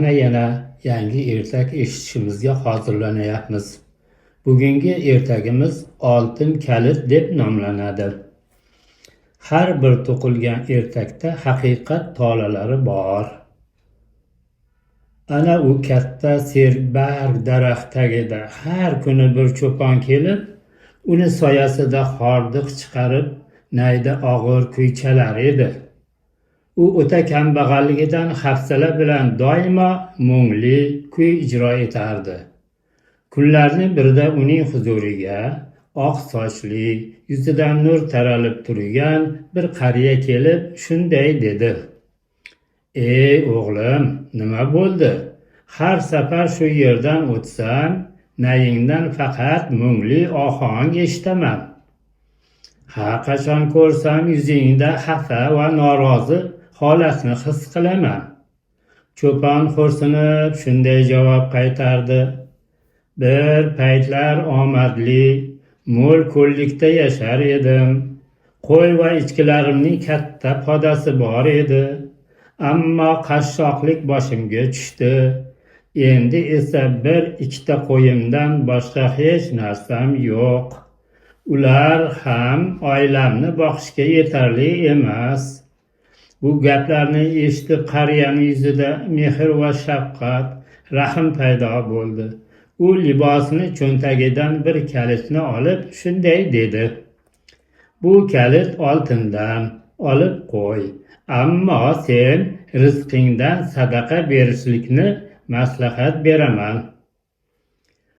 Yana yangi ertak eshitishimizga hozirlanayapmiz. Bugungi ertagimiz oltin kalit deb nomlanadi. Har bir to'qilgan ertakda haqiqat tolalari bor. Ana u katta serbarg daraxt tagida har kuni bir cho'pon kelib, uni soyasida hordiq chiqarib, nayda og'ir kuy chalar edi. U o'ta kambag'alligidan hafsala bilan doimo mungli kuy ijro etardi. Kunlarning birida uning huzuriga oq sochli, yuzidan nur taralib turgan bir qariya kelib shunday dedi: "Ey o'g'lim, nima bo'ldi? Har safar shu yerdan o'tsam, nayingdan faqat mungli ohang eshitaman. Har qachon ko'rsam yuzingda xafa va norozi holatni his qilaman." Cho'pon xo'rsinib shunday javob qaytardi: "Bir paytlar omadli, mo'l ko'llikda yashar edim. Qo'y va echkilarimning katta podasi bor edi. Ammo qashshoqlik boshimga tushdi. Endi esa bir ikkita qo'yimdan boshqa hech narsam yo'q. Ular ham oilamni boqishga yetarli emas." Bu gaplarni eshitib qariyaning yuzida mehr va shafqat, rahm paydo bo'ldi. U libosini cho'ntagidan bir kalitni olib shunday dedi: "Bu kalit oltindan, olib qo'y. Ammo sen rizqingdan sadaqa berishlikni maslahat beraman."